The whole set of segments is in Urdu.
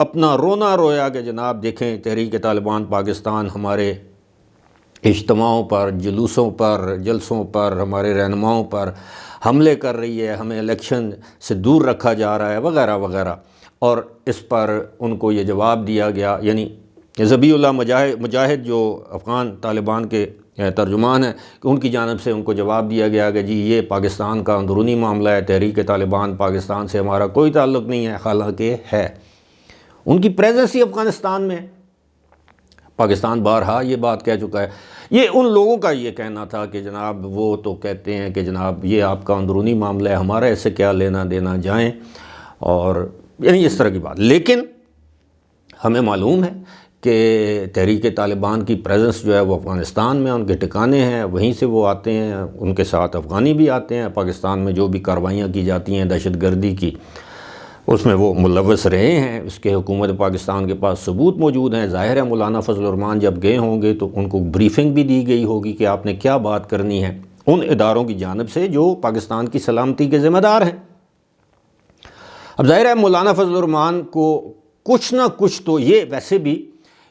اپنا رونا رویا کہ جناب دیکھیں تحریک طالبان پاکستان ہمارے اجتماعوں پر، جلوسوں پر، جلسوں پر، ہمارے رہنماؤں پر حملے کر رہی ہے، ہمیں الیکشن سے دور رکھا جا رہا ہے وغیرہ وغیرہ، اور اس پر ان کو یہ جواب دیا گیا، یعنی ذبیح اللہ مجاہد جو افغان طالبان کے ترجمان ہیں، کہ ان کی جانب سے ان کو جواب دیا گیا کہ جی یہ پاکستان کا اندرونی معاملہ ہے، تحریک طالبان پاکستان سے ہمارا کوئی تعلق نہیں ہے، حالانکہ ہے، ان کی پریزنس ہی افغانستان میں ہے۔ پاکستان بارہا یہ بات کہہ چکا ہے۔ یہ ان لوگوں کا یہ کہنا تھا کہ جناب وہ تو کہتے ہیں کہ جناب یہ آپ کا اندرونی معاملہ ہے، ہمارا ایسے کیا لینا دینا، جائیں، اور یعنی اس طرح کی بات۔ لیکن ہمیں معلوم ہے کہ تحریک طالبان کی پریزنس جو ہے وہ افغانستان میں، ان کے ٹھکانے ہیں، وہیں سے وہ آتے ہیں، ان کے ساتھ افغانی بھی آتے ہیں، پاکستان میں جو بھی کارروائیاں کی جاتی ہیں دہشت گردی کی اس میں وہ ملوث رہے ہیں، اس کے حکومت پاکستان کے پاس ثبوت موجود ہیں۔ ظاہر ہے مولانا فضل الرحمان جب گئے ہوں گے تو ان کو بریفنگ بھی دی گئی ہوگی کہ آپ نے کیا بات کرنی ہے ان اداروں کی جانب سے جو پاکستان کی سلامتی کے ذمہ دار ہیں۔ اب ظاہر ہے مولانا فضل الرحمان کو کچھ نہ کچھ تو یہ ویسے بھی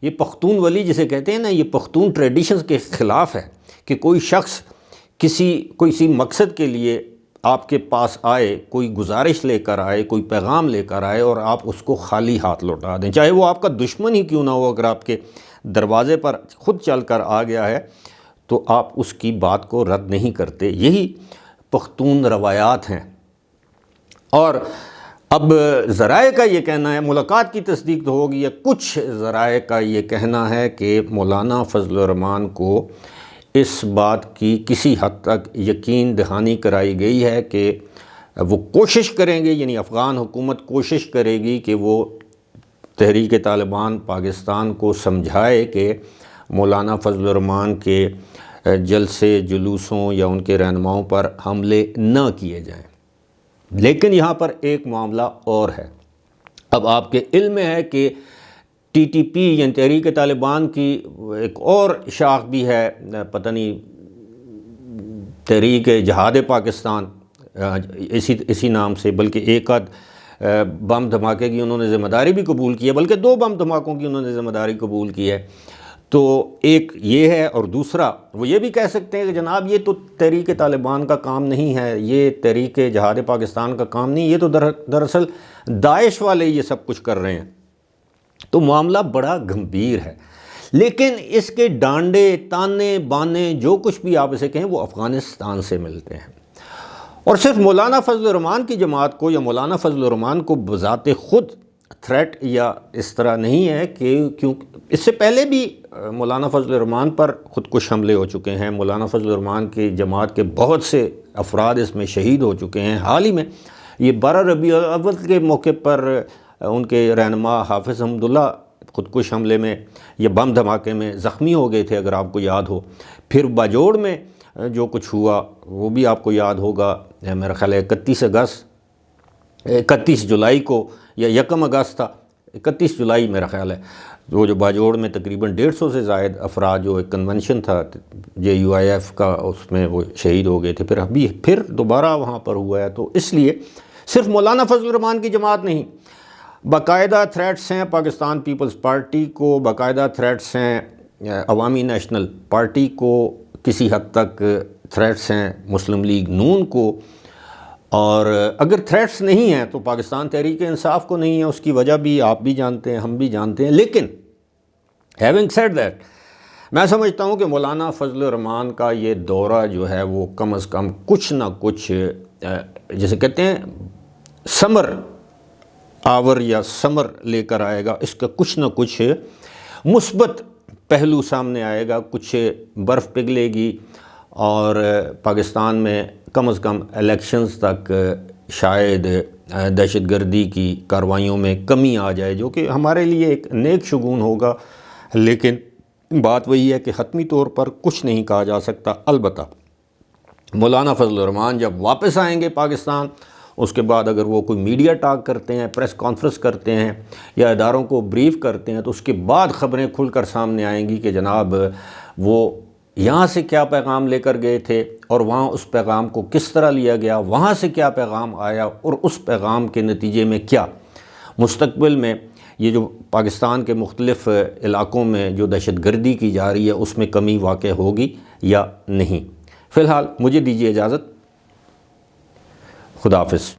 یہ پختون ولی جسے کہتے ہیں نا، یہ پختون ٹریڈیشنز کے خلاف ہے کہ کوئی شخص کسی مقصد کے لیے آپ کے پاس آئے، کوئی گزارش لے کر آئے، کوئی پیغام لے کر آئے اور آپ اس کو خالی ہاتھ لوٹا دیں، چاہے وہ آپ کا دشمن ہی کیوں نہ ہو۔ اگر آپ کے دروازے پر خود چل کر آ گیا ہے تو آپ اس کی بات کو رد نہیں کرتے۔ یہی پختون روایات ہیں۔ اور اب ذرائع کا یہ کہنا ہے، ملاقات کی تصدیق تو ہوگی، یا کچھ ذرائع کا یہ کہنا ہے کہ مولانا فضل الرحمان کو اس بات کی کسی حد تک یقین دہانی کرائی گئی ہے کہ وہ کوشش کریں گے، یعنی افغان حکومت کوشش کرے گی کہ وہ تحریک طالبان پاکستان کو سمجھائے کہ مولانا فضل الرحمان کے جلسے جلوسوں یا ان کے رہنماؤں پر حملے نہ کیے جائیں۔ لیکن یہاں پر ایک معاملہ اور ہے۔ اب آپ کے علم میں ہے کہ ٹی ٹی پی یعنی تحریک طالبان کی ایک اور شاخ بھی ہے، پتہ نہیں تحریک جہاد پاکستان اسی نام سے، بلکہ ایک آدھ بم دھماکے کی انہوں نے ذمہ داری بھی قبول کی ہے، بلکہ 2 بم دھماکوں کی انہوں نے ذمہ داری قبول کی ہے۔ تو ایک یہ ہے، اور دوسرا وہ یہ بھی کہہ سکتے ہیں کہ جناب یہ تو تحریک طالبان کا کام نہیں ہے، یہ تحریک جہاد پاکستان کا کام نہیں، یہ تو دراصل داعش والے یہ سب کچھ کر رہے ہیں۔ تو معاملہ بڑا گھمبیر ہے، لیکن اس کے ڈانڈے تانے بانے جو کچھ بھی آپ اسے کہیں وہ افغانستان سے ملتے ہیں۔ اور صرف مولانا فضل الرحمان کی جماعت کو یا مولانا فضل الرحمان کو بذات خود تھریٹ یا اس طرح نہیں ہے کہ اس سے پہلے بھی مولانا فضل الرحمان پر خودکش حملے ہو چکے ہیں، مولانا فضل الرحمان کی جماعت کے بہت سے افراد اس میں شہید ہو چکے ہیں۔ حال ہی میں یہ 12 ربیع الاول کے موقع پر ان کے رہنما حافظ حمداللہ خودکش حملے میں یا بم دھماکے میں زخمی ہو گئے تھے، اگر آپ کو یاد ہو۔ پھر باجوڑ میں جو کچھ ہوا وہ بھی آپ کو یاد ہوگا، میرا خیال ہے 31 جولائی کو یا 1 اگست تھا، 31 جولائی میرا خیال ہے، وہ جو باجوڑ میں تقریباً 150 سے زائد افراد، جو ایک کنونشن تھا JUIF کا، اس میں وہ شہید ہو گئے تھے۔ پھر دوبارہ وہاں پر ہوا ہے۔ تو اس لیے صرف مولانا فضل الرحمان کی جماعت نہیں، باقاعدہ تھریٹس ہیں پاکستان پیپلز پارٹی کو، باقاعدہ تھریٹس ہیں عوامی نیشنل پارٹی کو، کسی حد تک تھریٹس ہیں مسلم لیگ نون کو، اور اگر تھریٹس نہیں ہیں تو پاکستان تحریک انصاف کو نہیں ہے۔ اس کی وجہ بھی آپ بھی جانتے ہیں، ہم بھی جانتے ہیں۔ لیکن ہیونگ سیڈ دیٹ، میں سمجھتا ہوں کہ مولانا فضل الرحمان کا یہ دورہ جو ہے وہ کم از کم کچھ نہ کچھ جیسے کہتے ہیں سمر آور یا سمر لے کر آئے گا، اس کا کچھ نہ کچھ مثبت پہلو سامنے آئے گا، کچھ برف پگھلے گی، اور پاکستان میں کم از کم الیکشنز تک شاید دہشت گردی کی کارروائیوں میں کمی آ جائے، جو کہ ہمارے لیے ایک نیک شگون ہوگا۔ لیکن بات وہی ہے کہ حتمی طور پر کچھ نہیں کہا جا سکتا۔ البتہ مولانا فضل الرحمان جب واپس آئیں گے پاکستان، اس کے بعد اگر وہ کوئی میڈیا ٹاک کرتے ہیں، پریس کانفرنس کرتے ہیں یا اداروں کو بریف کرتے ہیں، تو اس کے بعد خبریں کھل کر سامنے آئیں گی کہ جناب وہ یہاں سے کیا پیغام لے کر گئے تھے اور وہاں اس پیغام کو کس طرح لیا گیا، وہاں سے کیا پیغام آیا اور اس پیغام کے نتیجے میں کیا۔ مستقبل میں یہ جو پاکستان کے مختلف علاقوں میں جو دہشت گردی کی جا رہی ہے اس میں کمی واقع ہوگی یا نہیں۔ فی الحال مجھے دیجیے اجازت، خدا حافظ۔